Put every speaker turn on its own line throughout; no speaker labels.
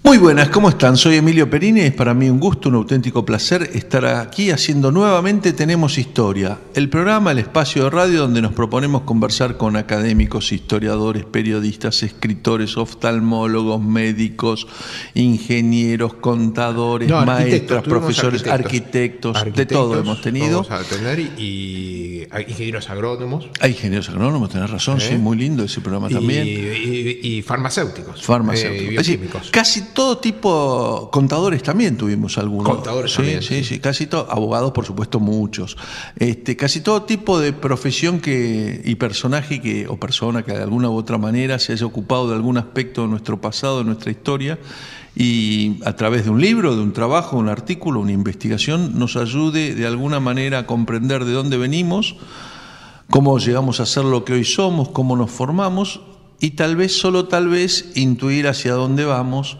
Muy buenas, ¿cómo están? Soy Emilio Perini y es para mí un gusto, un auténtico placer estar aquí haciendo nuevamente Tenemos Historia, el programa, el espacio de radio donde nos proponemos conversar con académicos, historiadores, periodistas, escritores, oftalmólogos, médicos, ingenieros, contadores, maestros, profesores, arquitectos, de todo hemos tenido.
Vamos a tener y hay ingenieros agrónomos.
Hay ingenieros agrónomos, tenés razón, sí, muy lindo ese programa también.
Y farmacéuticos.
Farmacéuticos.
Bioquímicos.
Casi todo tipo, contadores también tuvimos algunos.
Contadores también.
Sí, casi todo, abogados por supuesto muchos. Casi todo tipo de profesión y personaje o persona que de alguna u otra manera se haya ocupado de algún aspecto de nuestro pasado, de nuestra historia, y a través de un libro, de un trabajo, un artículo, una investigación, nos ayude de alguna manera a comprender de dónde venimos, cómo llegamos a ser lo que hoy somos, cómo nos formamos, y tal vez, solo tal vez, intuir hacia dónde vamos.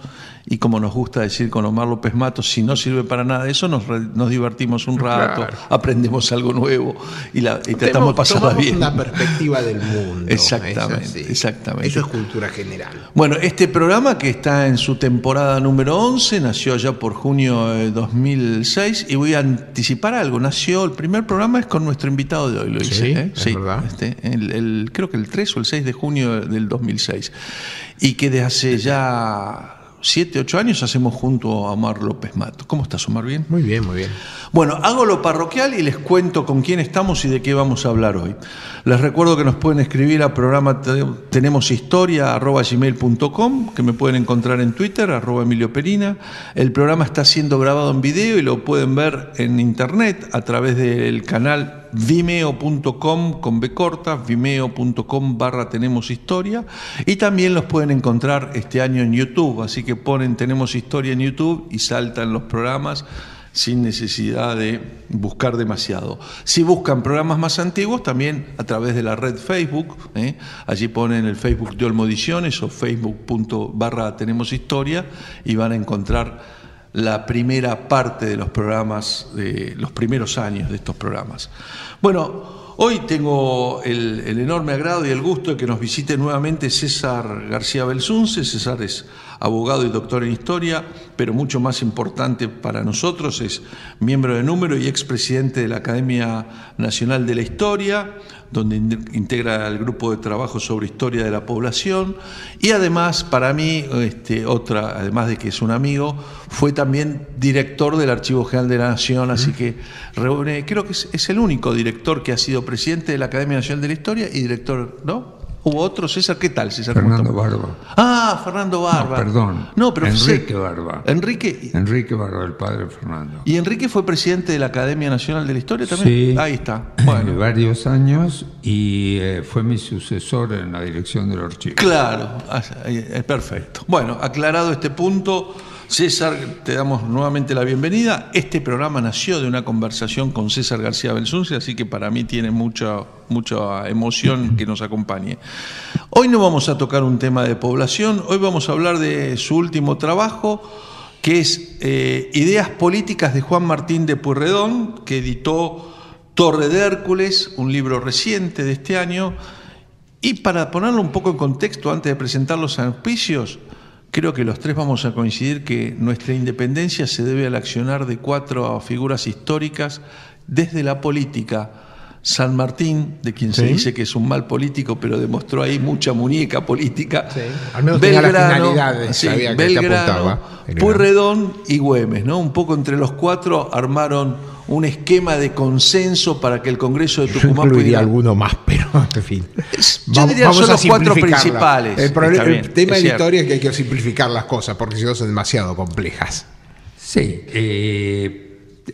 Y como nos gusta decir con Omar López Matos, si no sirve para nada eso, nos divertimos un rato, claro, aprendemos algo nuevo y tratamos de pasarla bien.
Una perspectiva del mundo.
Exactamente.
Eso es cultura general.
Bueno, este programa, que está en su temporada número 11, nació allá por junio de 2006, y voy a anticipar algo. El primer programa es con nuestro invitado de hoy, lo hice.
Sí, ¿verdad?
Creo que el 3 o el 6 de junio del 2006. Y que desde hace ya 7, 8 años hacemos junto a Omar López Matos. ¿Cómo estás, Omar? ¿Bien?
Muy bien, muy bien.
Bueno, hago lo parroquial y les cuento con quién estamos y de qué vamos a hablar hoy. Les recuerdo que nos pueden escribir a programa tenemoshistoria@gmail.com, que me pueden encontrar en Twitter, @Emilio Perina. El programa está siendo grabado en video y lo pueden ver en internet a través del canal vimeo.com con B corta, vimeo.com/Tenemos Historia, y también los pueden encontrar este año en YouTube, así que ponen Tenemos Historia en YouTube y saltan los programas sin necesidad de buscar demasiado. Si buscan programas más antiguos, también a través de la red Facebook, allí ponen el Facebook de Olmo Ediciones o facebook.com/Tenemos Historia y van a encontrar la primera parte de los programas, de los primeros años de estos programas. Bueno, hoy tengo el enorme agrado y el gusto de que nos visite nuevamente César García Belsunce. César es abogado y doctor en historia, pero mucho más importante para nosotros es miembro de número y expresidente de la Academia Nacional de la Historia, donde integra el grupo de trabajo sobre historia de la población, y además, para mí, además de que es un amigo, fue también director del Archivo General de la Nación, así que reúne, creo que es el único director que ha sido presidente de la Academia Nacional de la Historia y director, ¿no? ¿Hubo otro, César? ¿Qué tal, César?
Fernando Barba.
Ah, Fernando Barba.
No, perdón.
No, pero
Enrique Barba.
Enrique
Barba, el padre de Fernando.
¿Y Enrique fue presidente de la Academia Nacional de la Historia también?
Sí.
Ahí está. Bueno.
Varios años, y fue mi sucesor en la dirección del archivo.
Claro, perfecto. Bueno, aclarado este punto, César, te damos nuevamente la bienvenida. Este programa nació de una conversación con César García Belsunce, así que para mí tiene mucha emoción que nos acompañe. Hoy no vamos a tocar un tema de población, hoy vamos a hablar de su último trabajo, que es Ideas Políticas de Juan Martín de Pueyrredón, que editó Torre de Hércules, un libro reciente de este año. Y para ponerlo un poco en contexto, antes de presentar los auspicios, creo que los tres vamos a coincidir que nuestra independencia se debe al accionar de 4 figuras históricas desde la política. San Martín, de quien se dice que es un mal político, pero demostró ahí mucha muñeca política.
Sí. Al menos tenía las finalidades, sabía que te apuntaba.
Pueyrredón y Güemes, ¿no? Un poco entre los 4 armaron un esquema de consenso para que el Congreso de Tucumán
pudiera... Yo incluiría alguno más, pero en fin.
Yo diría son los 4 principales.
El tema de la historia es que hay que simplificar las cosas, porque si no son demasiado complejas.
Sí,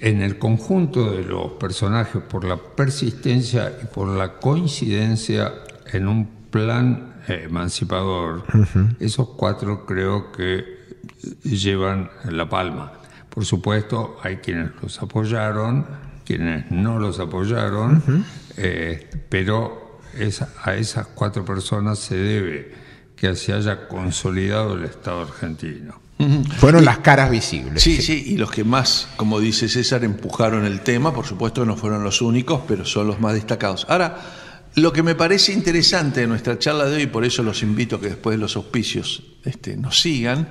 en el conjunto de los personajes, por la persistencia y por la coincidencia en un plan emancipador, esos 4 creo que llevan la palma. Por supuesto, hay quienes los apoyaron, quienes no los apoyaron, pero a esas 4 personas se debe que se haya consolidado el Estado argentino.
Fueron las caras visibles.
Sí, y los que más, como dice César, empujaron el tema. Por supuesto que no fueron los únicos, pero son los más destacados. Ahora, Lo que me parece interesante de nuestra charla de hoy, por eso los invito a que después de los auspicios nos sigan,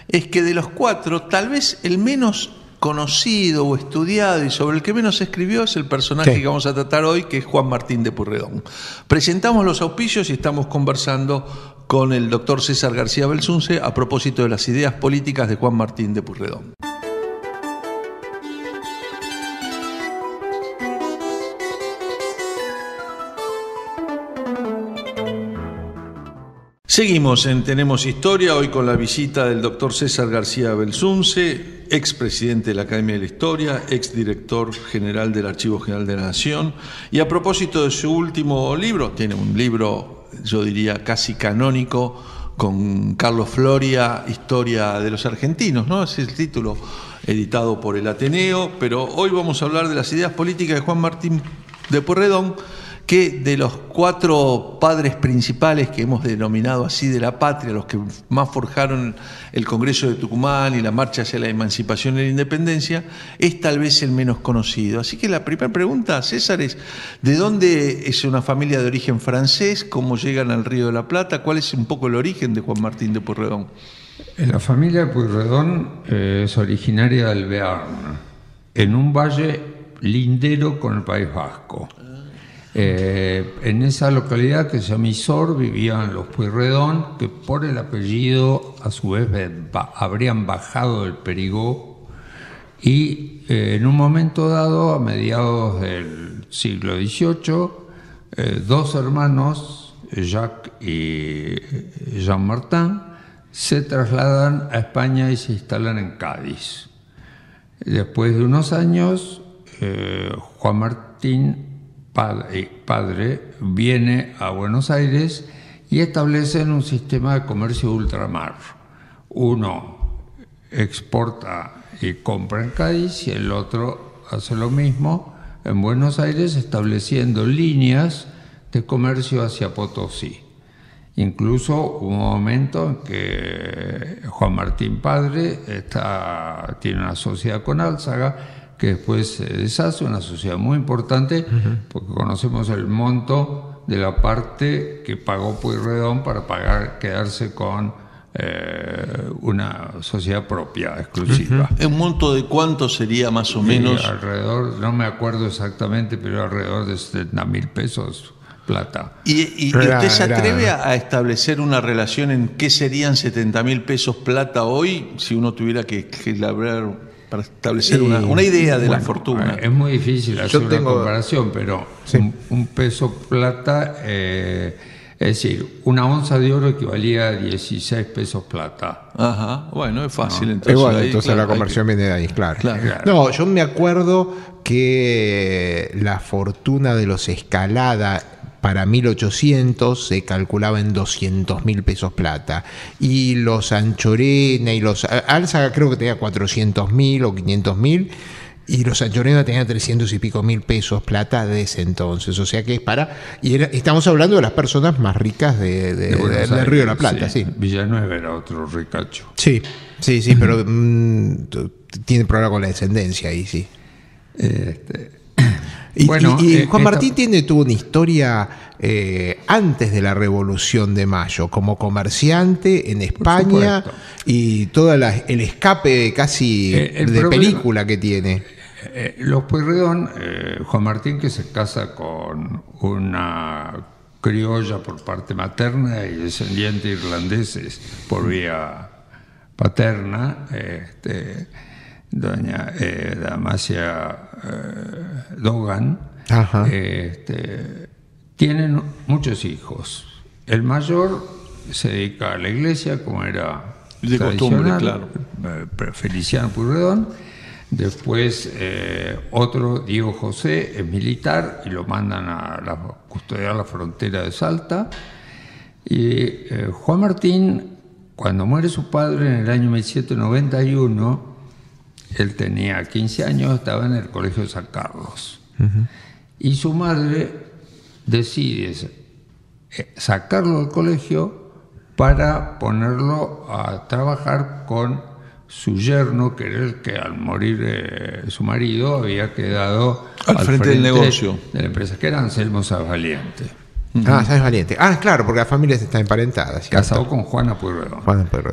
es que de los 4, tal vez el menos conocido o estudiado y sobre el que menos se escribió es el personaje que vamos a tratar hoy, que es Juan Martín de Pueyrredón. Presentamos los auspicios y estamos conversando con el doctor César García Belsunce a propósito de las ideas políticas de Juan Martín de Pueyrredón. Seguimos en Tenemos Historia, hoy con la visita del doctor César García Belsunce, expresidente de la Academia de la Historia, exdirector general del Archivo General de la Nación. Y a propósito de su último libro, tiene un libro, yo diría, casi canónico, con Carlos Floria, Historia de los Argentinos, ¿no? Ese es el título, editado por el Ateneo, pero hoy vamos a hablar de las ideas políticas de Juan Martín de Pueyrredón, que de los 4 padres principales que hemos denominado así de la patria, los que más forjaron el Congreso de Tucumán y la marcha hacia la emancipación y la independencia, es tal vez el menos conocido. Así que la primera pregunta, César, es ¿de dónde es una familia de origen francés? ¿Cómo llegan al Río de la Plata? ¿Cuál es un poco el origen de Juan Martín de Pueyrredón?
La familia de Pueyrredón es originaria del Bearn, en un valle lindero con el País Vasco. En esa localidad que se llama Isor vivían los Pueyrredón, que por el apellido a su vez habrían bajado del Perigó, y en un momento dado, a mediados del siglo XVIII, 2 hermanos, Jacques y Jean Martin, se trasladan a España y se instalan en Cádiz. Después de unos años, Juan Martín padre viene a Buenos Aires y establecen un sistema de comercio de ultramar. Uno exporta y compra en Cádiz y el otro hace lo mismo en Buenos Aires, estableciendo líneas de comercio hacia Potosí. Incluso hubo un momento en que Juan Martín padre tiene una sociedad con Álzaga, que después se deshace, una sociedad muy importante, porque conocemos el monto de la parte que pagó Pueyrredón para quedarse con una sociedad propia, exclusiva.
¿Un monto de cuánto sería más o menos?
Alrededor, no me acuerdo exactamente, pero alrededor de 70.000 pesos plata.
¿Y usted se atreve a establecer una relación en qué serían 70.000 pesos plata hoy, si uno tuviera que labrar para establecer una idea de la fortuna?
Es muy difícil hacer una comparación, pero un peso plata, es decir, una onza de oro equivalía a 16 pesos plata.
Ajá, bueno, es fácil. Entonces,
bueno, entonces la conversión viene de ahí, claro. No, yo me acuerdo que la fortuna de los Escalada para 1800 se calculaba en 200.000 pesos plata. Y los Anchorena y los Álzaga creo que tenía 400.000 o 500.000. Y los Anchorena tenían 300 y pico mil pesos plata de ese entonces. O sea que es estamos hablando de las personas más ricas del Río de la Plata. Sí.
Villanueva era otro ricacho.
Sí, pero tiene problema con la descendencia ahí, sí. Juan Martín tuvo una historia antes de la Revolución de Mayo, como comerciante en España, y todo el escape casi de película que tiene.
Los Pueyrredón, Juan Martín, que se casa con una criolla por parte materna y descendiente de irlandeses por vía paterna, doña Damasia Dogan, tienen muchos hijos. El mayor se dedica a la iglesia, como era
de costumbre, claro.
Feliciano Pueyrredón. Después otro, Diego José, es militar y lo mandan a custodiar la frontera de Salta. Y Juan Martín, cuando muere su padre en el año 1791, él tenía 15 años, estaba en el Colegio de San Carlos. Y su madre decide sacarlo del colegio para ponerlo a trabajar con su yerno, que era el que al morir su marido había quedado
al frente del negocio
de la empresa, que era Anselmo Savaliente.
Sáenz Valiente. Claro, porque las familias están emparentadas.
Casado con Juana Pueyrredón.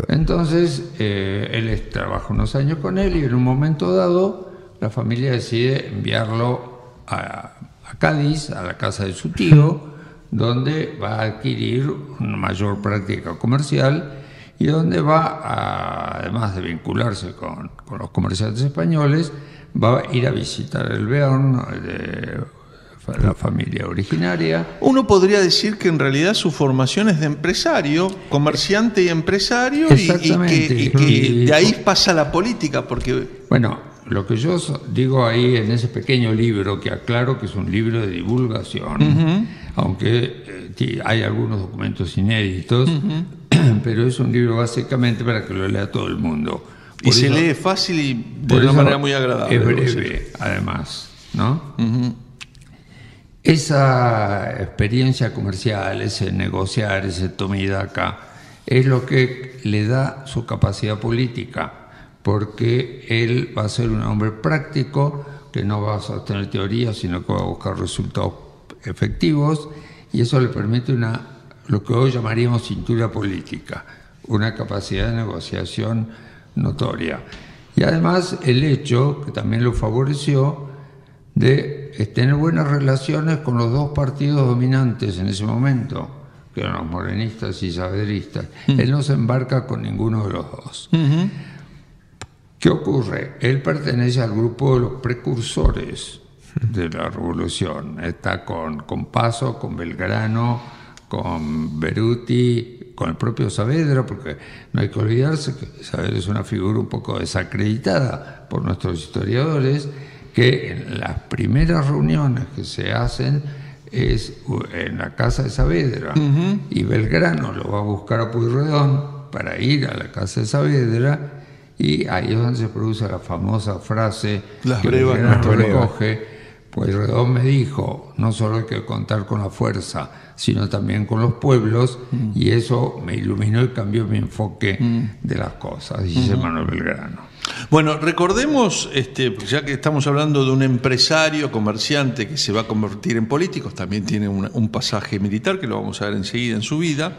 Entonces, él trabaja unos años con él y en un momento dado la familia decide enviarlo a Cádiz, a la casa de su tío, donde va a adquirir una mayor práctica comercial y donde va, además de vincularse con los comerciantes españoles, va a ir a visitar el Bearn de la familia originaria.
Uno podría decir que en realidad su formación es de empresario, comerciante y empresario, y que de ahí pasa la política, porque...
Bueno, lo que yo digo ahí en ese pequeño libro, que aclaro que es un libro de divulgación, aunque hay algunos documentos inéditos, pero es un libro básicamente para que lo lea todo el mundo.
Y se lee fácil y de una manera muy agradable.
Es breve, además, ¿no? Esa experiencia comercial, ese negociar, ese toma y daca, es lo que le da su capacidad política, porque él va a ser un hombre práctico que no va a sostener teoría, sino que va a buscar resultados efectivos, y eso le permite lo que hoy llamaríamos cintura política, una capacidad de negociación notoria. Y además el hecho, que también lo favoreció, de tener buenas relaciones con los dos partidos dominantes en ese momento, que eran los morenistas y saavedristas. Él no se embarca con ninguno de los dos. ¿Qué ocurre? Él pertenece al grupo de los precursores de la revolución. Está con Paso, con Belgrano, con Beruti, con el propio Saavedra, porque no hay que olvidarse que Saavedra es una figura un poco desacreditada por nuestros historiadores, que en las primeras reuniones que se hacen es en la casa de Saavedra, y Belgrano lo va a buscar a Pueyrredón para ir a la casa de Saavedra, y ahí es donde se produce la famosa frase
las
que
brevas
Belgrano recoge: Pueyrredón me dijo, no solo hay que contar con la fuerza, sino también con los pueblos, y eso me iluminó y cambió mi enfoque de las cosas, dice Manuel Belgrano.
Bueno, recordemos, ya que estamos hablando de un empresario, comerciante que se va a convertir en político, también tiene un pasaje militar, que lo vamos a ver enseguida en su vida,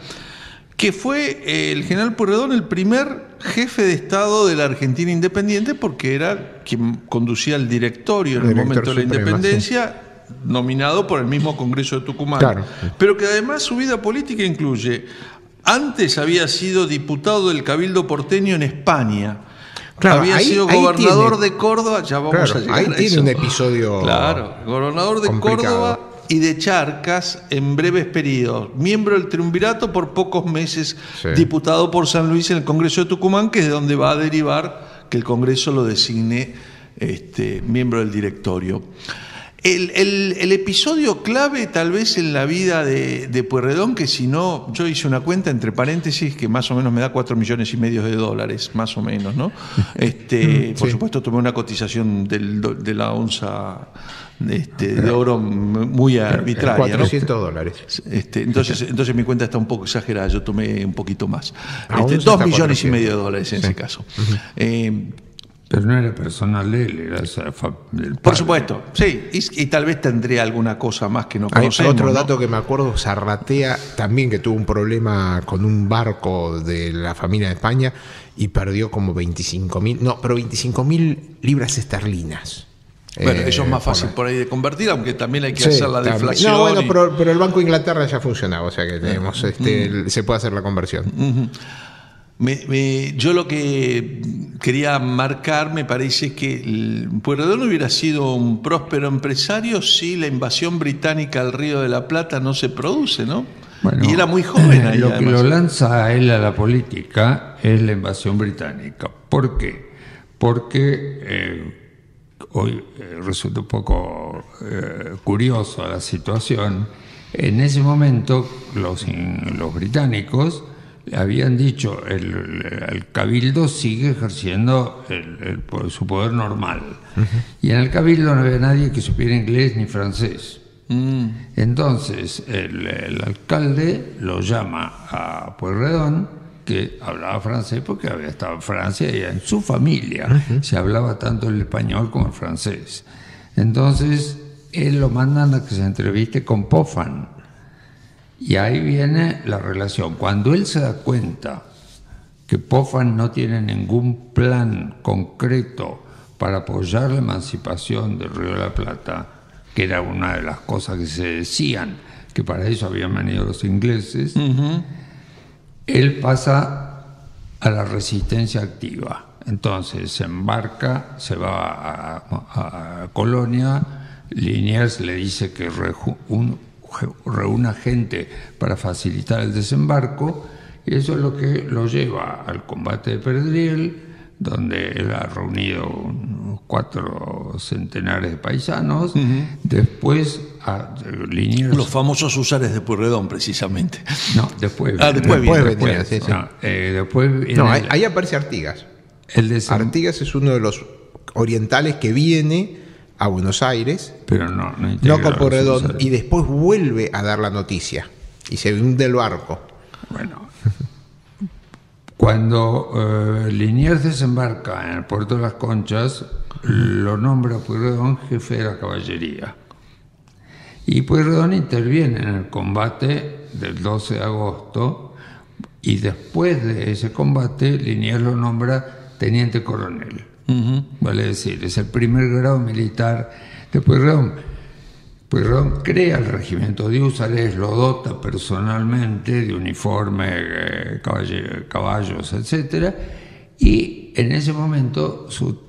que fue el general Pueyrredón el primer jefe de Estado de la Argentina independiente, porque era quien conducía el directorio en el momento de la independencia, sí, nominado por el mismo Congreso de Tucumán. Claro. Pero que además su vida política incluye, antes había sido diputado del Cabildo porteño en España. Claro, había sido gobernador de Córdoba, ya vamos a llegar a eso.
Ahí tiene un episodio.
Claro, gobernador de Córdoba y de Charcas en breves periodos, miembro del triunvirato por pocos meses, sí, diputado por San Luis en el Congreso de Tucumán, que es de donde va a derivar que el Congreso lo designe miembro del directorio. El episodio clave tal vez en la vida de Pueyrredón, que si no, yo hice una cuenta entre paréntesis que más o menos me da $4,5 millones, más o menos, ¿no? Por supuesto tomé una cotización de la onza de oro muy arbitraria,
$400.
Entonces mi cuenta está un poco exagerada, yo tomé un poquito más. $2,5 millones en ese caso.
Pero no era personal de él, era del
por supuesto, sí, y tal vez tendría alguna cosa más que no conocemos.
Hay otro dato que me acuerdo, Zarratea también, que tuvo un problema con un barco de la familia de España y perdió como 25.000 libras esterlinas.
Bueno, eso es más fácil por ahí de convertir, aunque también hay que hacer la deflación.
No, bueno, pero el Banco de Inglaterra ya funcionaba, o sea que tenemos, se puede hacer la conversión.
Yo lo que quería marcar, me parece que Pueyrredón hubiera sido un próspero empresario si la invasión británica al Río de la Plata no se produce, ¿no? Bueno, y era muy joven ahí.
Lo que lo lanza a él a la política es la invasión británica. ¿Por qué? Porque hoy resulta un poco curiosa la situación. En ese momento los británicos habían dicho el Cabildo sigue ejerciendo su poder normal, y en el Cabildo no había nadie que supiera inglés ni francés. Entonces el alcalde lo llama a Pueyrredón, que hablaba francés porque había estado en Francia y en su familia se hablaba tanto el español como el francés. Entonces él lo mandan a que se entreviste con Popham, Y ahí viene la relación. Cuando él se da cuenta que Popham no tiene ningún plan concreto para apoyar la emancipación del Río de la Plata, que era una de las cosas que se decían, que para eso habían venido los ingleses, él pasa a la resistencia activa. Entonces se embarca, se va a Colonia, Liniers le dice que reúna gente para facilitar el desembarco, y eso es lo que lo lleva al combate de Perdriel, donde él ha reunido unos 4 centenares de paisanos. Después a Liniers...
Los famosos húsares de Pueyrredón, precisamente.
No, después
venía. Sí.
No,
ahí aparece Artigas. Artigas es uno de los orientales que viene a Buenos Aires,
pero no
con Pueyrredón, y después vuelve a dar la noticia y se hunde el barco.
Bueno, cuando Liniers desembarca en el puerto de Las Conchas, lo nombra Pueyrredón jefe de la caballería. Y Pueyrredón interviene en el combate del 12 de agosto, y después de ese combate Liniers lo nombra teniente coronel. Vale decir, es el primer grado militar de Pueyrredón. Pueyrredón crea el regimiento de húsares, lo dota personalmente de uniforme, caballos, etc. Y en ese momento su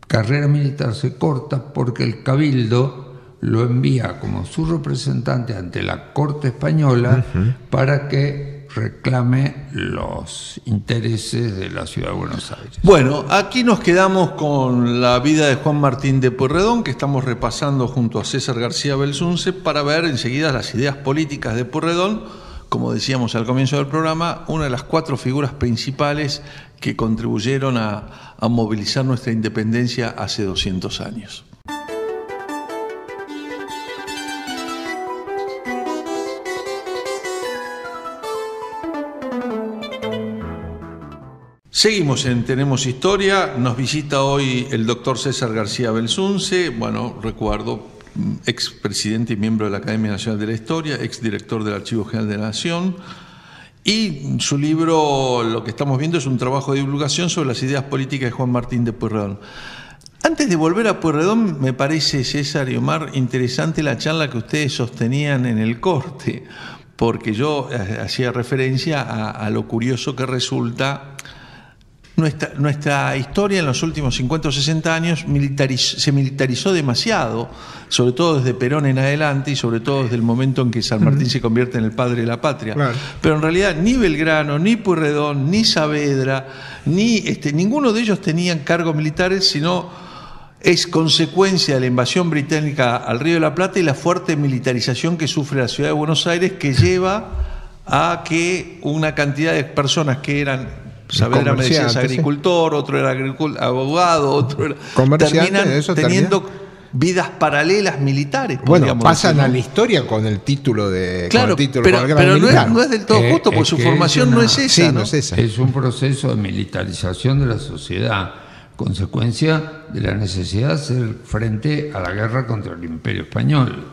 carrera militar se corta porque el Cabildo lo envía como su representante ante la corte española para que reclame los intereses de la ciudad de Buenos Aires.
Bueno, aquí nos quedamos con la vida de Juan Martín de Pueyrredón, que estamos repasando junto a César García Belsunce, para ver enseguida las ideas políticas de Pueyrredón, como decíamos al comienzo del programa, una de las 4 figuras principales que contribuyeron a movilizar nuestra independencia hace 200 años. Seguimos en Tenemos Historia, nos visita hoy el doctor César García Belsunce, bueno, recuerdo, expresidente y miembro de la Academia Nacional de la Historia, exdirector del Archivo General de la Nación, y su libro, lo que estamos viendo, es un trabajo de divulgación sobre las ideas políticas de Juan Martín de Pueyrredón. Antes de volver a Pueyrredón, me parece, César y Omar, interesante la charla que ustedes sostenían en el corte, porque yo hacía referencia a lo curioso que resulta nuestra historia en los últimos 50 o 60 años se militarizó demasiado, sobre todo desde Perón en adelante y sobre todo desde el momento en que San Martín se convierte en el padre de la patria. Claro. Pero en realidad ni Belgrano, ni Pueyrredón, ni Saavedra, ninguno de ellos tenían cargos militares, sino es consecuencia de la invasión británica al Río de la Plata y la fuerte militarización que sufre la ciudad de Buenos Aires, que lleva a que una cantidad de personas que eran... Saavedra me decía es agricultor, otro era abogado, otro era... Terminan teniendo vidas paralelas militares.
Bueno, pasan a la historia con el título de...
Claro, pero no es del todo justo, porque su formación no es esa.
Sí, no es esa.
Es un proceso de militarización de la sociedad, consecuencia de la necesidad de hacer frente a la guerra contra el Imperio Español.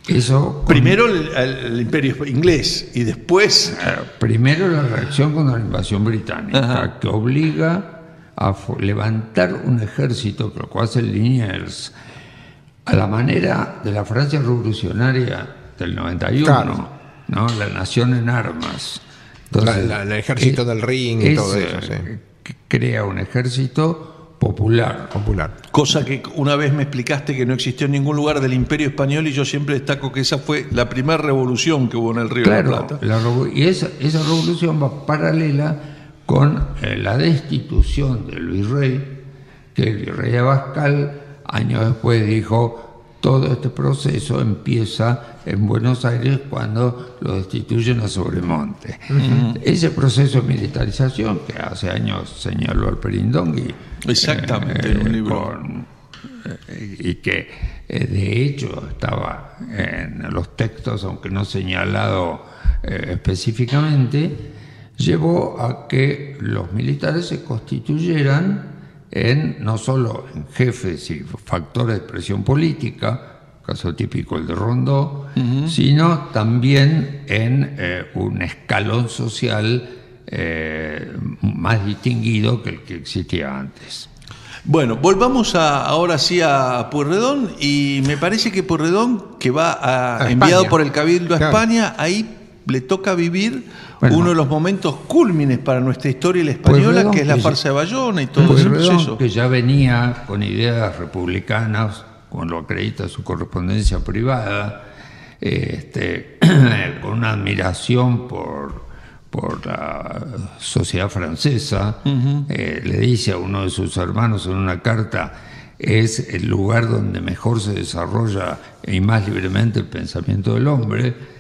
Eso
primero el imperio inglés y después...
Primero la reacción contra la invasión británica, que obliga a levantar un ejército, que lo cual hace Liniers, a la manera de la Francia revolucionaria del 91, claro. ¿no? La nación en armas.
Entonces, el ejército del Rin y todo eso. Sí.
Crea un ejército popular.
Cosa que una vez me explicaste que no existió en ningún lugar del Imperio Español, y yo siempre destaco que esa fue la primera revolución que hubo en el Río de la Plata.
Y esa revolución va paralela con la destitución del virrey, que el virrey Abascal años después dijo: todo este proceso empieza en Buenos Aires cuando lo destituyen a Sobremonte. Ese proceso de militarización que hace años señaló Alperindongui,
exactamente, un libro.
Y que de hecho estaba en los textos, aunque no señalado específicamente, llevó a que los militares se constituyeran no solo en jefes y factores de presión política, caso típico el de Rondó, sino también en un escalón social más distinguido que el que existía antes.
Bueno, volvamos ahora sí a Pueyrredón, y me parece que Pueyrredón, que va enviado por el Cabildo a España, ahí le toca vivir uno de los momentos cúlmines para nuestra historia y la española, que es la farsa de Bayona y todo ese proceso.
Que ya venía con ideas republicanas, como lo acredita su correspondencia privada, con una admiración por la sociedad francesa. Le dice a uno de sus hermanos en una carta: es el lugar donde mejor se desarrolla y más libremente el pensamiento del hombre.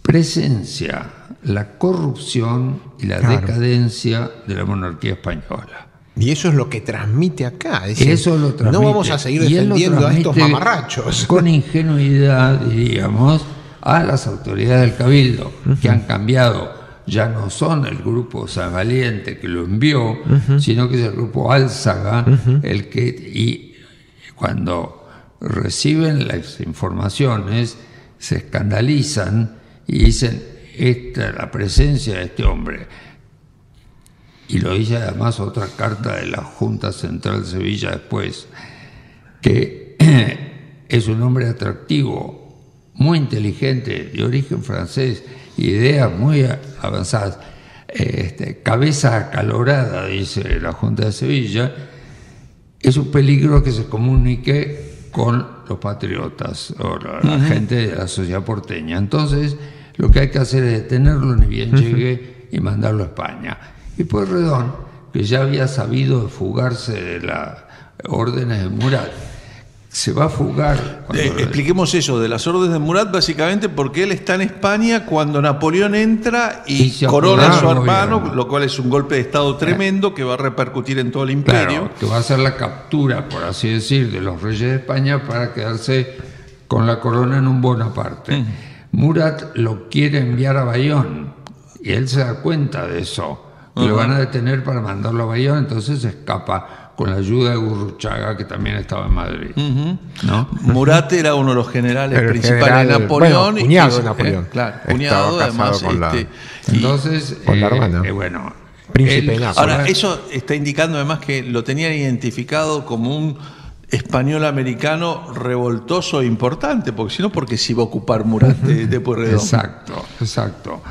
Presencia la corrupción y la decadencia de la monarquía española.
Y eso es lo que transmite acá. Es decir,
eso lo transmite.
No vamos a seguir defendiendo a estos mamarrachos.
Con ingenuidad, diríamos, a las autoridades del Cabildo, que han cambiado. Ya no son el grupo San Valiente que lo envió, sino que es el grupo Álzaga, el que, y cuando reciben las informaciones, se escandalizan y dicen: la presencia de este hombre. Y lo dice además otra carta de la Junta Central de Sevilla después, que es un hombre atractivo, muy inteligente, de origen francés, ideas muy avanzadas, cabeza acalorada, dice la Junta de Sevilla. Es un peligro que se comunique con los patriotas o la gente de la sociedad porteña. Entonces, lo que hay que hacer es detenerlo ni bien llegue y mandarlo a España. Y Pueyrredón, que ya había sabido fugarse de las órdenes de Murat, se va a fugar.
Expliquemos eso de las órdenes de Murat, básicamente porque él está en España cuando Napoleón entra y corona a su hermano, lo cual es un golpe de Estado tremendo que va a repercutir en todo el imperio.
Claro, que va a ser la captura, por así decir, de los reyes de España para quedarse con la corona en un Bonaparte. Murat lo quiere enviar a Bayón y él se da cuenta de eso. Y lo van a detener para mandarlo a Bayón, entonces se escapa con la ayuda de Gurruchaga, que también estaba en Madrid. ¿No?
Murat era uno de los generales principales de Napoleón.
Bueno, cuñado de Napoleón.
Claro, cuñado además.
Entonces,
con la hermana. Príncipe de Nápoles.
Ahora, eso está indicando además que lo tenían identificado como un español americano revoltoso e importante, porque si no, porque se iba a ocupar Murat de Pueyrredón.
Exacto.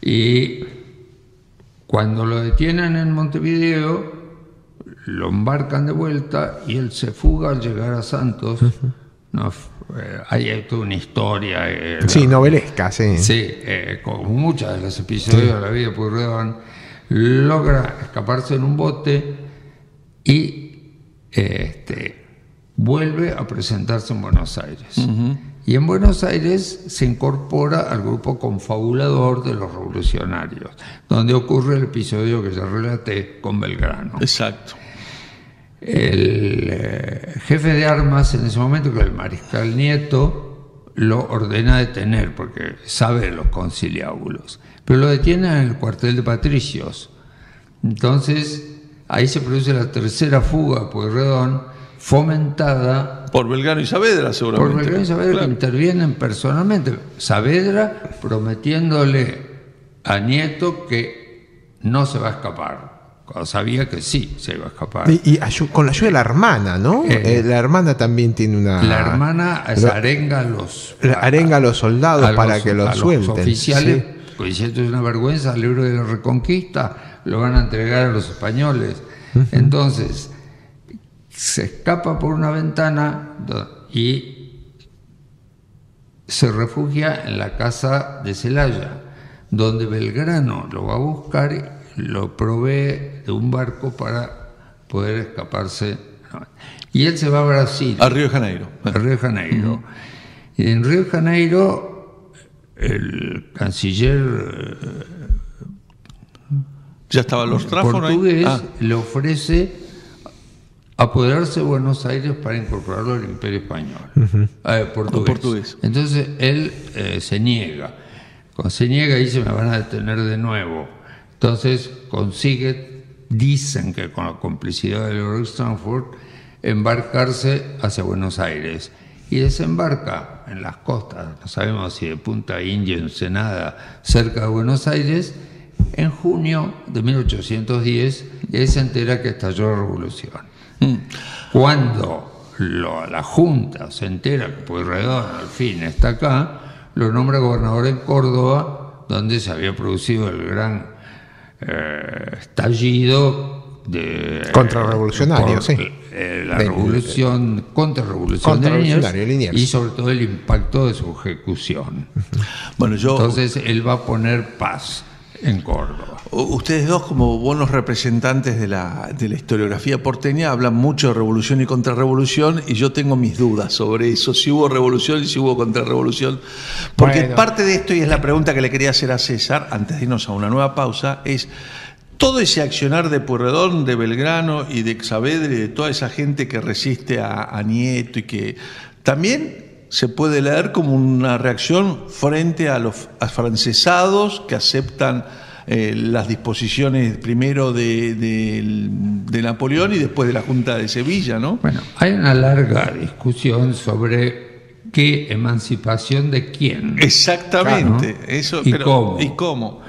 Y cuando lo detienen en Montevideo, lo embarcan de vuelta y él se fuga al llegar a Santos. Hay toda una historia.
Novelesca, sí.
Sí, como muchas de los episodios de la vida de Pueyrredón, logra escaparse en un bote y vuelve a presentarse en Buenos Aires. Y en Buenos Aires se incorpora al grupo confabulador de los revolucionarios, donde ocurre el episodio que ya relaté con Belgrano.
Exacto.
El jefe de armas en ese momento, que es el mariscal Nieto, lo ordena detener porque sabe de los conciliábulos, pero lo detiene en el cuartel de Patricios. Entonces ahí se produce la tercera fuga a Pueyrredón, fomentada
por Belgrano y Saavedra, seguramente.
Por Belgrano y Saavedra, que intervienen personalmente. Saavedra prometiéndole a Nieto que no se va a escapar, cuando sabía que sí se iba a escapar.
Y con la ayuda de la hermana, ¿no? La hermana también tiene una...
La hermana arenga
a los soldados para que los suelten.
Los oficiales, pues diciendo: es una vergüenza, el libro de la Reconquista lo van a entregar a los españoles. Entonces se escapa por una ventana y se refugia en la casa de Celaya, donde Belgrano lo va a buscar y lo provee de un barco para poder escaparse. Y él se va a Brasil.
A Río de Janeiro.
A Río de Janeiro. Y en Río de Janeiro, el canciller
ya estaba los
portugués le ofrece apoderarse de Buenos Aires para incorporarlo al Imperio Español. Portugués. Entonces él se niega. Cuando se niega dice: me van a detener de nuevo. Entonces consigue, dicen que con la complicidad de Lord Stanford, embarcarse hacia Buenos Aires. Y desembarca en las costas, no sabemos si de Punta India, Ensenada, cerca de Buenos Aires, en junio de 1810, y ahí se entera que estalló la revolución. Cuando la Junta se entera que Pueyrredón al fin está acá, lo nombra gobernador en Córdoba, donde se había producido el gran estallido
contrarrevolucionario, sí.
La revolución, contrarrevolución de Liniers, y sobre todo el impacto de su ejecución.
Bueno,
entonces él va a poner paz en Córdoba.
Ustedes dos, como buenos representantes de la historiografía porteña, hablan mucho de revolución y contrarrevolución, y yo tengo mis dudas sobre eso, si hubo revolución y si hubo contrarrevolución, porque parte de esto, y es la pregunta que le quería hacer a César antes de irnos a una nueva pausa, es todo ese accionar de Pueyrredón, de Belgrano y de Saavedra y de toda esa gente que resiste a Nieto, y que también se puede leer como una reacción frente a los afrancesados que aceptan las disposiciones primero de Napoleón y después de la Junta de Sevilla, ¿no?
Bueno, hay una larga discusión sobre qué emancipación de quién.
Exactamente.
Claro, ¿no?
Eso, ¿Y cómo?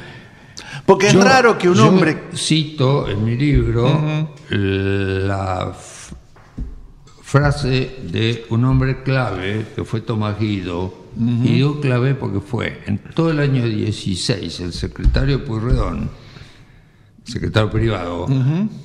Porque es raro que un hombre...
Cito en mi libro la frase de un hombre clave que fue Tomás Guido, y digo clave porque fue en todo el año 16 el secretario de Pueyrredón, secretario privado,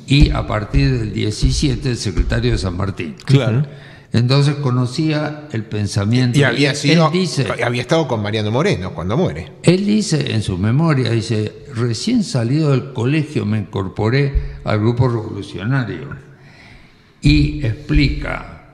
y a partir del 17 el secretario de San Martín.
Claro.
Entonces conocía el pensamiento.
Y había estado con Mariano Moreno cuando muere.
Él dice en su memoria, dice, recién salido del colegio me incorporé al grupo revolucionario. Y explica,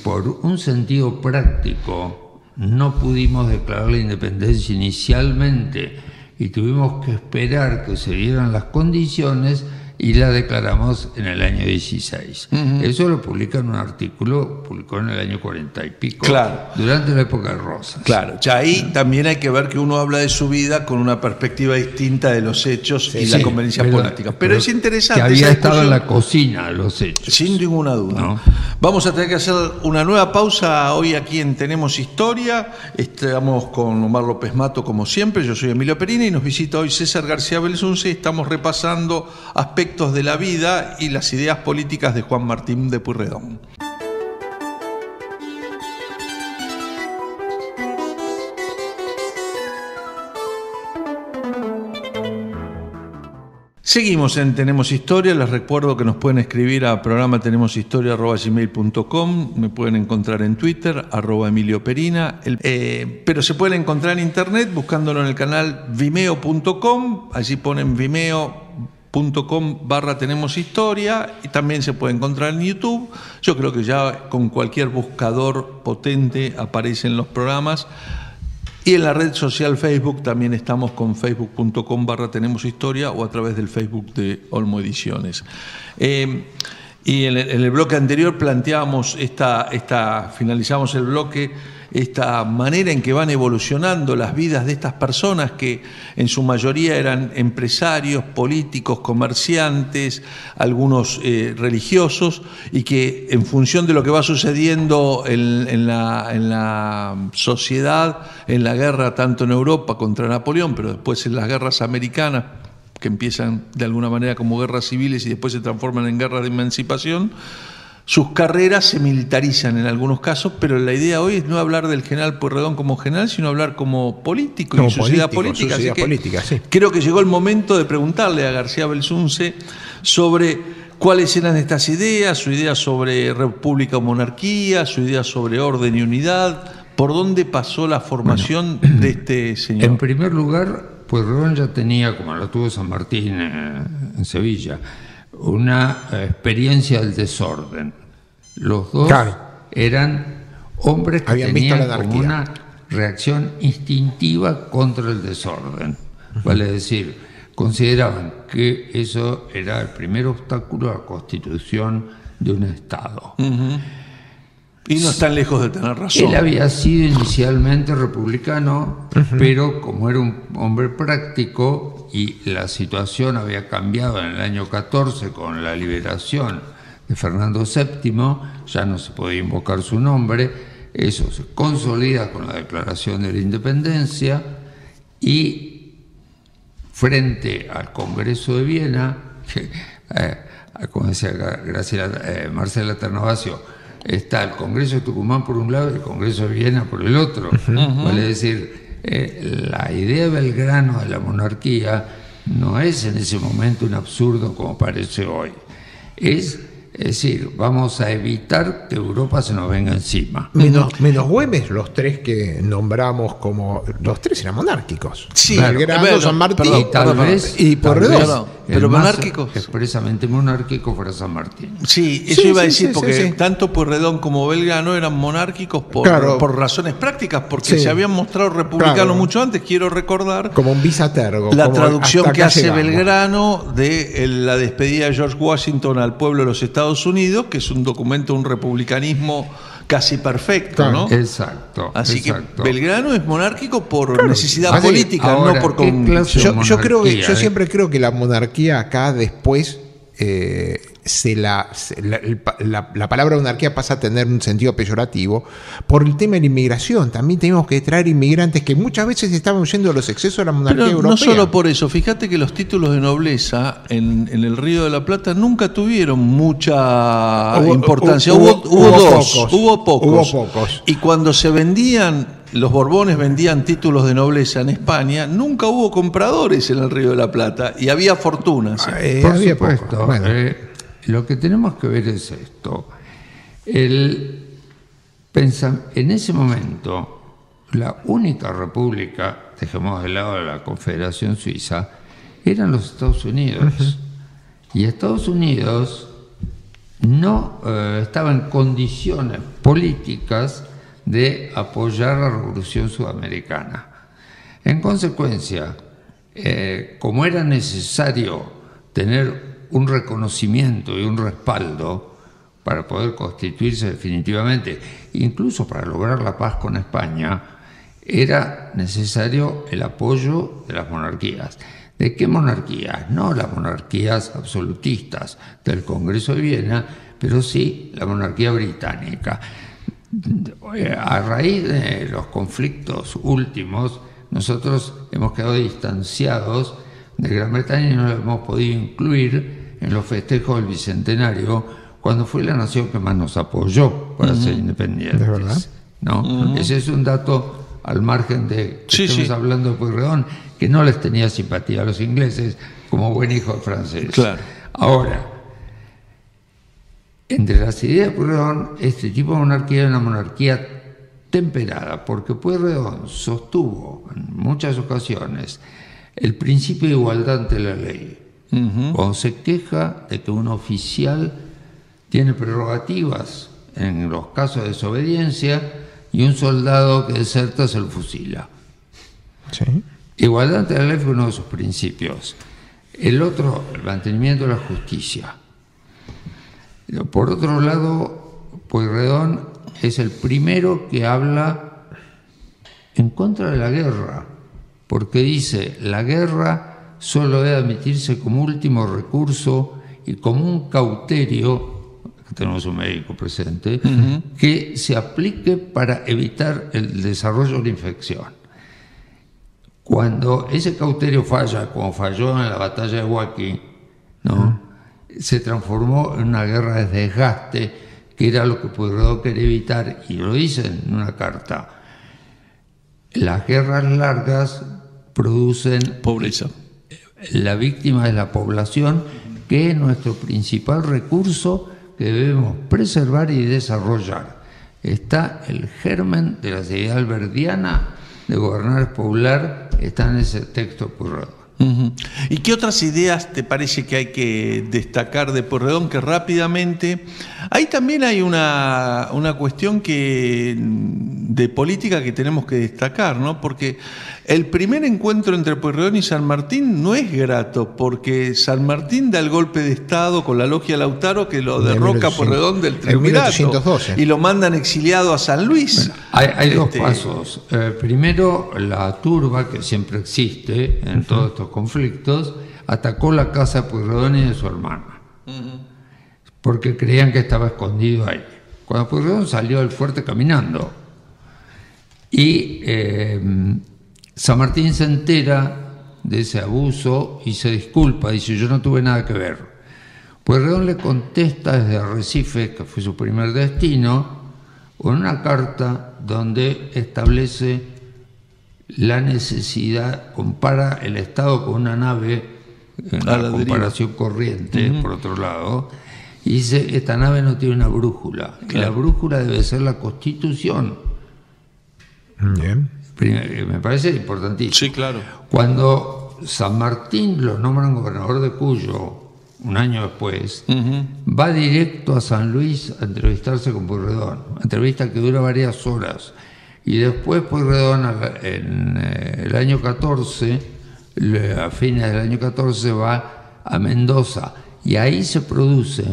por un sentido práctico, no pudimos declarar la independencia inicialmente y tuvimos que esperar que se dieran las condiciones, y la declaramos en el año 16. Eso lo publica en un artículo, publicó en el año 40 y pico, durante la época de Rosas.
Claro, ya ahí también hay que ver que uno habla de su vida con una perspectiva distinta de los hechos y la conveniencia política. Pero es interesante.
Que había estado en la cocina de los hechos.
Sin ninguna duda. ¿No? Vamos a tener que hacer una nueva pausa hoy aquí en Tenemos Historia. Estamos con Omar López Mato, como siempre. Yo soy Emilio Perini y nos visita hoy César García Belsunce. Estamos repasando aspectos de la vida y las ideas políticas de Juan Martín de Pueyrredón. Seguimos en Tenemos Historia. Les recuerdo que nos pueden escribir a programa tenemoshistoria@gmail.com. Me pueden encontrar en Twitter, @Emilio Perina. Pero se pueden encontrar en internet buscándolo en el canal vimeo.com. Allí ponen vimeo.com/Tenemos Historia, y también se puede encontrar en YouTube. Yo creo que ya con cualquier buscador potente aparecen los programas. Y en la red social Facebook también estamos con facebook.com/Tenemos Historia, o a través del Facebook de Olmo Ediciones. Y en el bloque anterior planteábamos finalizamos el bloque, esta manera en que van evolucionando las vidas de estas personas que en su mayoría eran empresarios, políticos, comerciantes, algunos religiosos, y que en función de lo que va sucediendo en la sociedad, en la guerra tanto en Europa contra Napoleón, pero después en las guerras americanas, que empiezan de alguna manera como guerras civiles y después se transforman en guerras de emancipación, sus carreras se militarizan en algunos casos, pero la idea hoy es no hablar del general Pueyrredón como general, sino hablar como político y su idea política. Sí. Creo que llegó el momento de preguntarle a García Belsunce sobre cuáles eran estas ideas, su idea sobre república o monarquía, su idea sobre orden y unidad, por dónde pasó la formación de este señor.
En primer lugar, Pueyrredón ya tenía, como lo tuvo San Martín en Sevilla, una experiencia del desorden. Los dos eran hombres que tenían como una reacción instintiva contra el desorden. Vale decir, consideraban que eso era el primer obstáculo a la constitución de un Estado.
Y no están lejos de tener razón.
Él había sido inicialmente republicano, pero como era un hombre práctico y la situación había cambiado en el año 14 con la liberación de Fernando VII, ya no se podía invocar su nombre, eso se consolida con la Declaración de la Independencia y frente al Congreso de Viena, que, como decía Marcela Ternavasio, está el Congreso de Tucumán por un lado y el Congreso de Viena por el otro. Vale decir, la idea de Belgrano de la monarquía no es en ese momento un absurdo como parece hoy. Es decir, vamos a evitar que Europa se nos venga encima.
Menos Güemes, los tres que nombramos como... Los tres eran monárquicos.
Sí,
Belgrano, San Martín
y tal vez
Pueyrredón.
Pero monárquicos.
Expresamente monárquico fuera San Martín.
Sí, eso iba a decir, porque tanto Pueyrredón como Belgrano eran monárquicos por razones prácticas, porque se habían mostrado republicanos mucho antes. Quiero recordar
como un bisatergo,
la traducción que hace
llegamos.
Belgrano de la despedida de George Washington al pueblo de los Estados Unidos, que es un documento de un republicanismo casi perfecto, ¿no?
Exacto.
Así que Belgrano es monárquico por necesidad política,
ahora,
no por convicción.
Yo siempre creo que la monarquía acá después la palabra monarquía pasa a tener un sentido peyorativo por el tema de la inmigración. También tenemos que traer inmigrantes que muchas veces estaban huyendo de los excesos de la monarquía europea.
No solo por eso, fíjate que los títulos de nobleza en el Río de la Plata nunca tuvieron mucha importancia. Hubo pocos. Y cuando se vendían, los Borbones vendían títulos de nobleza en España, nunca hubo compradores en el Río de la Plata y había fortunas.
Por supuesto. Lo que tenemos que ver es esto. En ese momento, la única república, dejemos de lado la Confederación Suiza, eran los Estados Unidos. Y Estados Unidos no estaba en condiciones políticas de apoyar la Revolución Sudamericana. En consecuencia, como era necesario tener un reconocimiento y un respaldo para poder constituirse definitivamente, incluso para lograr la paz con España, era necesario el apoyo de las monarquías. ¿De qué monarquías? No las monarquías absolutistas del Congreso de Viena, pero sí la monarquía británica. A raíz de los conflictos últimos, nosotros hemos quedado distanciados de Gran Bretaña y no lo hemos podido incluir en los festejos del Bicentenario, cuando fue la nación que más nos apoyó para ser independientes.
¿De verdad?
¿No? Ese es un dato al margen de que estamos hablando de Pueyrredón, que no les tenía simpatía a los ingleses como buen hijo de francés.
Claro.
Ahora, entre las ideas de Pueyrredón, este tipo de monarquía era una monarquía temperada, porque Pueyrredón sostuvo en muchas ocasiones el principio de igualdad ante la ley. Cuando se queja de que un oficial tiene prerrogativas en los casos de desobediencia y un soldado que deserta se lo fusila.
Sí.
Igualdad ante la ley fue uno de sus principios. El otro, el mantenimiento de la justicia. Por otro lado, Pueyrredón es el primero que habla en contra de la guerra, porque dice, la guerra solo debe admitirse como último recurso y como un cauterio, tenemos un médico presente, que se aplique para evitar el desarrollo de la infección. Cuando ese cauterio falla, como falló en la batalla de Huaqui, ¿no? Se transformó en una guerra de desgaste, que era lo que Pueyrredón quería evitar, y lo dice en una carta. Las guerras largas producen
pobreza.
La víctima es la población, que es nuestro principal recurso que debemos preservar y desarrollar. Está el germen de la sociedad alberdiana de gobernar es poblar, está en ese texto Pueyrredón.
¿Y qué otras ideas te parece que hay que destacar de Pueyrredón? Que rápidamente... Ahí también hay una cuestión de política que tenemos que destacar, ¿no? Porque el primer encuentro entre Pueyrredón y San Martín no es grato, porque San Martín da el golpe de Estado con la logia Lautaro que lo derroca a Pueyrredón del triunvirato y lo mandan exiliado a San Luis.
Bueno, hay dos pasos. Primero, la turba, que siempre existe en todos estos conflictos, atacó la casa de Pueyrredón y de su hermana, porque creían que estaba escondido ahí. Cuando Pueyrredón salió del fuerte caminando, y San Martín se entera de ese abuso y se disculpa, dice: yo no tuve nada que ver. Pueyrredón le contesta desde Arrecife, que fue su primer destino, con una carta donde establece la necesidad, compara el Estado con una nave, una comparación corriente, por otro lado, y dice: esta nave no tiene una brújula, y la brújula debe ser la Constitución.
Bien.
Me parece importantísimo.
Sí, claro.
Cuando San Martín lo nombran gobernador de Cuyo, un año después, va directo a San Luis a entrevistarse con Pueyrredón, entrevista que dura varias horas, y después Pueyrredón en el año 14, a fines del año 14, va a Mendoza, y ahí se produce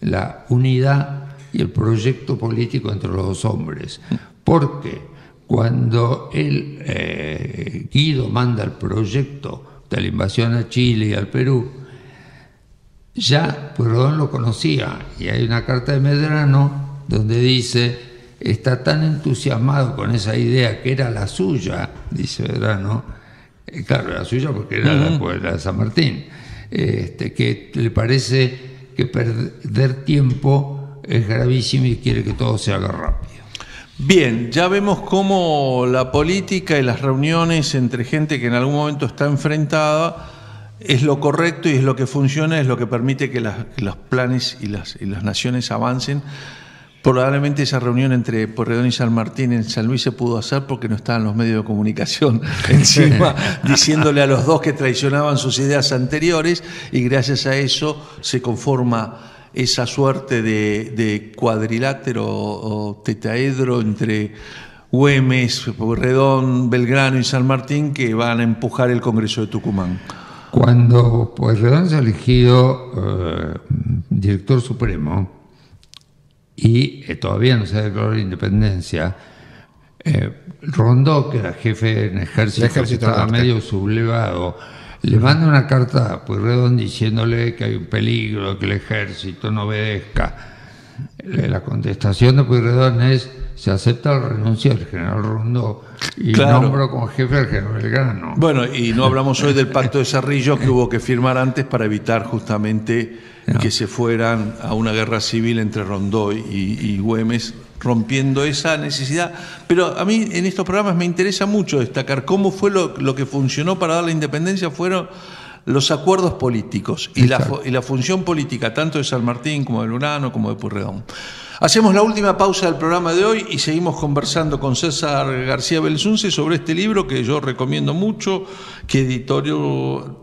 la unidad y el proyecto político entre los dos hombres, porque cuando Guido manda el proyecto de la invasión a Chile y al Perú, ya Pueyrredón lo conocía, y hay una carta de Medrano donde dice: está tan entusiasmado con esa idea que era la suya, dice Medrano, claro, la suya porque era la de San Martín, que le parece que perder tiempo es gravísimo y quiere que todo se haga rápido.
Bien, ya vemos cómo la política y las reuniones entre gente que en algún momento está enfrentada es lo correcto y es lo que funciona, es lo que permite que los planes y las naciones avancen. Probablemente esa reunión entre Pueyrredón y San Martín en San Luis se pudo hacer porque no estaban los medios de comunicación encima diciéndole a los dos que traicionaban sus ideas anteriores, y gracias a eso se conforma esa suerte de cuadrilátero o tetaedro entre Güemes, Pueyrredón, Belgrano y San Martín, que van a empujar el Congreso de Tucumán.
Cuando Pueyrredón se ha elegido director supremo y todavía no se ha declarado la independencia, Rondó, que era jefe en ejército, estaba medio sublevado, le manda una carta a Pueyrredón diciéndole que hay un peligro, que el ejército no obedezca. La contestación de Pueyrredón es: se acepta la renuncia del general Rondó y nombro como jefe al general Belgrano.
Bueno, y no hablamos hoy del pacto de Cerrillos que hubo que firmar antes para evitar justamente que se fueran a una guerra civil entre Rondó y Güemes, rompiendo esa necesidad. Pero a mí en estos programas me interesa mucho destacar cómo fue lo que funcionó para dar la independencia. Fueron los acuerdos políticos y la función política tanto de San Martín como de Belgrano como de Pueyrredón. Hacemos la última pausa del programa de hoy y seguimos conversando con César García Belsunce sobre este libro que yo recomiendo mucho, que editó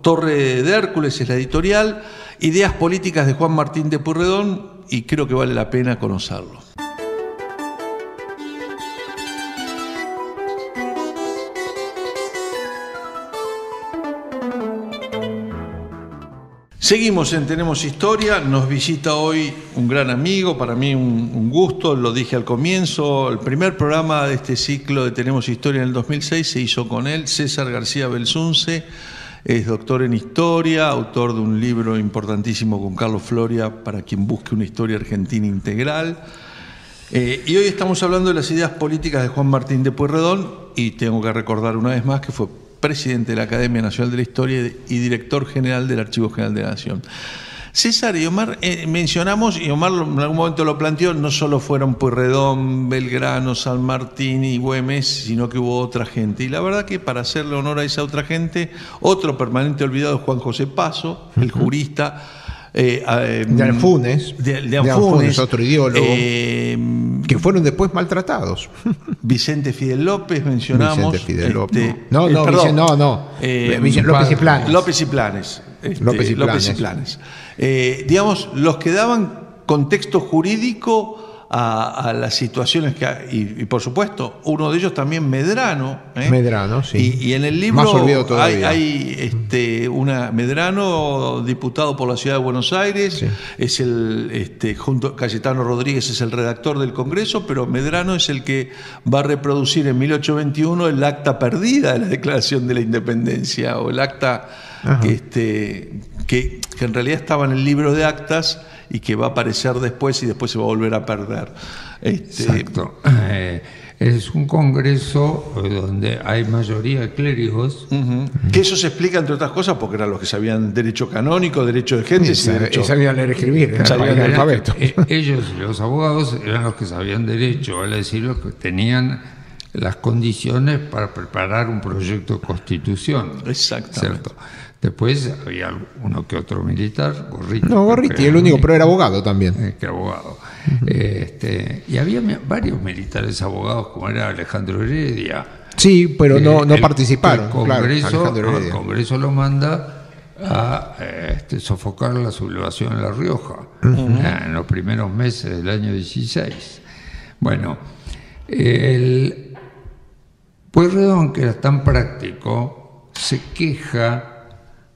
Torre de Hércules, es la editorial, Ideas políticas de Juan Martín de Pueyrredón, y creo que vale la pena conocerlo. Seguimos en Tenemos Historia, nos visita hoy un gran amigo, para mí un gusto, lo dije al comienzo, el primer programa de este ciclo de Tenemos Historia en el 2006 se hizo con él, César García Belsunce, es doctor en Historia, autor de un libro importantísimo con Carlos Floria, para quien busque una historia argentina integral. Y hoy estamos hablando de las ideas políticas de Juan Martín de Pueyrredón, y tengo que recordar una vez más que fue presidente de la Academia Nacional de la Historia y director general del Archivo General de la Nación. César y Omar, mencionamos, y Omar en algún momento lo planteó, no solo fueron Pueyrredón, Belgrano, San Martín y Güemes, sino que hubo otra gente. Y la verdad que para hacerle honor a esa otra gente, otro permanente olvidado es Juan José Paso, el jurista.
de Anfunes, otro ideólogo. que fueron después maltratados.
Vicente Fidel López mencionamos.
Vicente Fidel López.
López
y Planes.
López y Planes. López y Planes. Digamos, los que daban contexto jurídico a las situaciones y por supuesto, uno de ellos también Medrano.
Medrano, sí.
Y en el libro hay Medrano, diputado por la Ciudad de Buenos Aires, sí. Es junto Cayetano Rodríguez es el redactor del Congreso, pero Medrano es el que va a reproducir en 1821 el acta perdida de la Declaración de la Independencia, o el acta que en realidad estaba en el libro de actas y que va a aparecer después y después se va a volver a perder.
Exacto. Es un congreso donde hay mayoría de clérigos.
Que eso se explica, entre otras cosas, porque eran los que sabían derecho canónico, derecho de gente.
Y sabían leer y escribir, sabían el alfabeto.
Ellos, los abogados, eran los que sabían derecho, vale decir, los que tenían las condiciones para preparar un proyecto de constitución.
Exactamente.
¿Cierto? Después había uno que otro militar, Gorriti.
No, Gorriti, el único, pero era abogado también.
Que abogado. Y había varios militares abogados, como era Alejandro Heredia.
Sí, pero no participaron.
El Congreso lo manda a sofocar la sublevación en La Rioja, en los primeros meses del año 16. Bueno, el Pueyrredón, que era tan práctico, se queja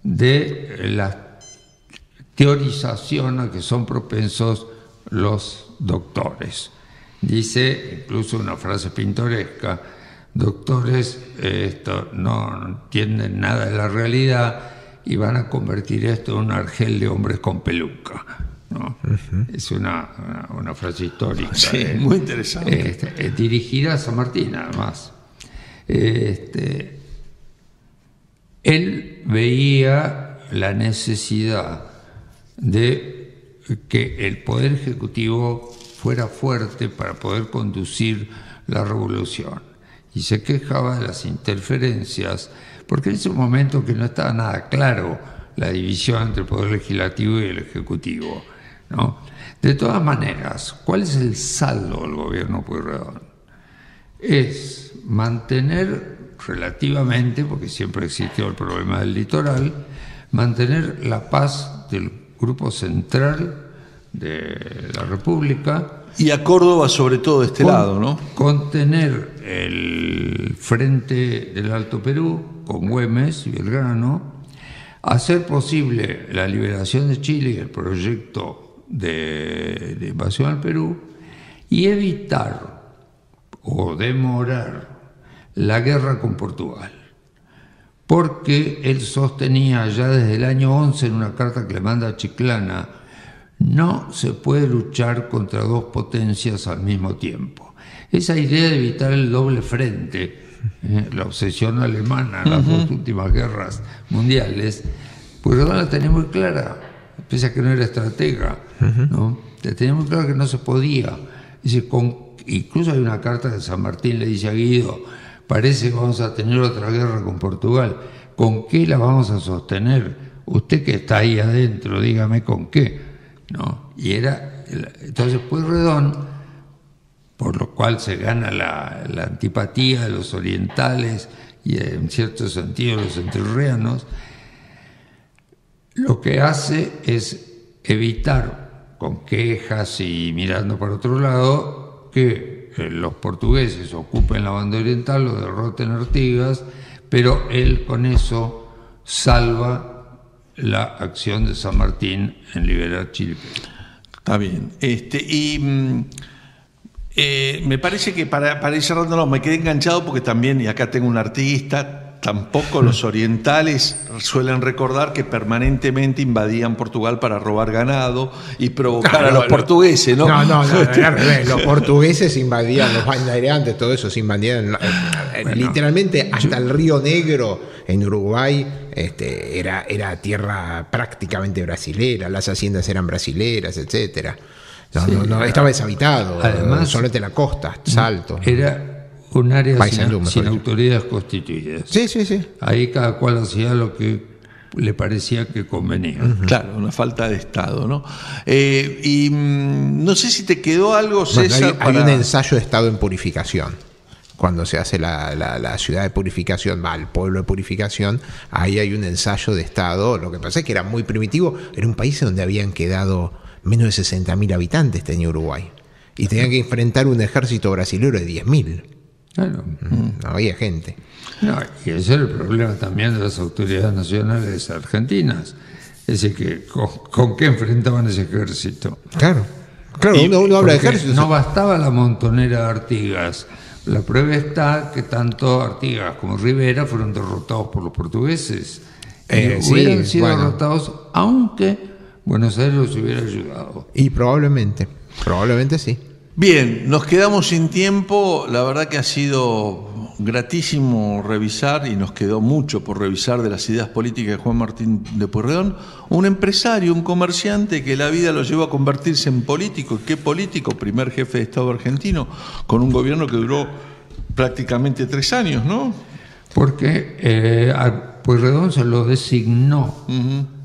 de la teorización a que son propensos los doctores. Dice, incluso una frase pintoresca, doctores no entienden nada de la realidad y van a convertir esto en un argel de hombres con peluca, ¿no? Es una frase histórica.
Sí, muy interesante.
Dirigida a San Martín, además. Él veía la necesidad de que el Poder Ejecutivo fuera fuerte para poder conducir la revolución. Y se quejaba de las interferencias, porque en ese momento que no estaba nada claro la división entre el Poder Legislativo y el Ejecutivo, ¿no? De todas maneras, ¿cuál es el saldo del gobierno Pueyrredón? Es mantener relativamente, porque siempre existió el problema del litoral, mantener la paz del grupo central de la República.
Y a Córdoba, sobre todo de este lado, ¿no?
Contener el frente del Alto Perú, con Güemes y Belgrano, hacer posible la liberación de Chile y el proyecto de invasión al Perú, y evitar o demorar la guerra con Portugal, porque él sostenía ya desde el año 11 en una carta que le manda a Chiclana: no se puede luchar contra dos potencias al mismo tiempo. Esa idea de evitar el doble frente, la obsesión alemana, las dos últimas guerras mundiales, pues la tenía muy clara, pese a que no era estratega, ¿no? Tenía muy claro que no se podía. Dice, incluso hay una carta de San Martín, le dice a Guido: parece que vamos a tener otra guerra con Portugal. ¿Con qué la vamos a sostener? Usted que está ahí adentro, dígame con qué, ¿no? Y entonces Pueyrredón, por lo cual se gana la antipatía de los orientales y en cierto sentido los entrerrianos, lo que hace es evitar, con quejas y mirando para otro lado, que los portugueses ocupen la banda oriental, lo derroten a Artigas, pero él con eso salva la acción de San Martín en liberar Chile.
Está bien. Me parece que para ir cerrando, no, me quedé enganchado porque también, y acá tengo un artista, tampoco los orientales suelen recordar que permanentemente invadían Portugal para robar ganado y provocar a los portugueses, ¿no?
No, al revés. Los portugueses invadían, los banderantes, todo eso se invadían. Literalmente hasta el Río Negro en Uruguay era tierra prácticamente brasilera, las haciendas eran brasileras, etcétera. No, estaba deshabitado. Además, solamente la costa, Salto.
Era un área sin autoridades constituidas.
Sí.
Ahí cada cual hacía lo que le parecía que convenía.
Claro, una falta de Estado, ¿no? Y no sé si te quedó algo, César.
Bueno, hay un ensayo de Estado en purificación. Cuando se hace la ciudad de purificación, el pueblo de purificación, ahí hay un ensayo de Estado. Lo que pasa es que era muy primitivo. Era un país donde habían quedado menos de 60.000 habitantes, tenía Uruguay. Y tenían que enfrentar un ejército brasilero de 10.000.
Claro.
No había gente.
No, y ese era el problema también de las autoridades nacionales argentinas. Es decir, que ¿con qué enfrentaban ese ejército?
Claro, uno habla de ejército.
No bastaba la montonera de Artigas. La prueba está que tanto Artigas como Rivera fueron derrotados por los portugueses. Hubieran sido derrotados, aunque Buenos Aires los hubiera ayudado.
Y probablemente sí.
Bien, nos quedamos sin tiempo. La verdad que ha sido gratísimo revisar, y nos quedó mucho por revisar, de las ideas políticas de Juan Martín de Pueyrredón, un empresario, un comerciante que la vida lo llevó a convertirse en político. ¿Qué político? Primer jefe de Estado argentino, con un gobierno que duró prácticamente 3 años, ¿no?
Porque a Pueyrredón se lo designó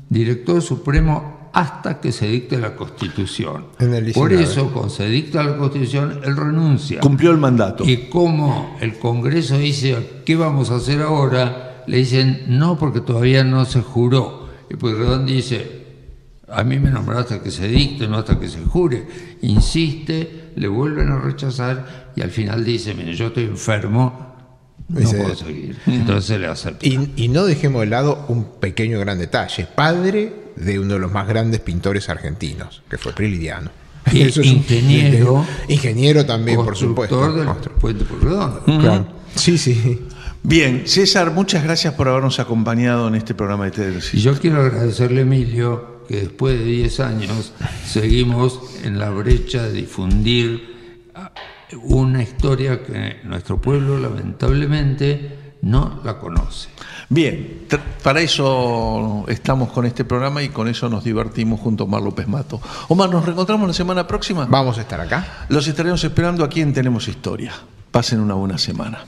director supremo hasta que se dicte la Constitución. Por eso, cuando se dicta la Constitución, él renuncia.
Cumplió el mandato.
Y como el Congreso dice, ¿qué vamos a hacer ahora? Le dicen, no, porque todavía no se juró. Y Pueyrredón dice, a mí me nombraron hasta que se dicte, no hasta que se jure. Insiste, le vuelven a rechazar y al final dice, mire, yo estoy enfermo, no puedo seguir. Entonces le acepta.
Y no dejemos de lado un pequeño gran detalle. Padre de uno de los más grandes pintores argentinos, que fue Prilidiano.
Y
ingeniero también, por supuesto.
Del Puente Pueyrredón.
Claro. Sí.
Bien, César, muchas gracias por habernos acompañado en este programa de TEDx.
Y yo quiero agradecerle a Emilio que después de 10 años seguimos en la brecha de difundir una historia que nuestro pueblo lamentablemente no la conoce.
Bien, para eso estamos con este programa y con eso nos divertimos junto a Omar López Mato. Omar, ¿nos reencontramos la semana próxima?
Vamos a estar acá.
Los estaremos esperando aquí en Tenemos Historia. Pasen una buena semana.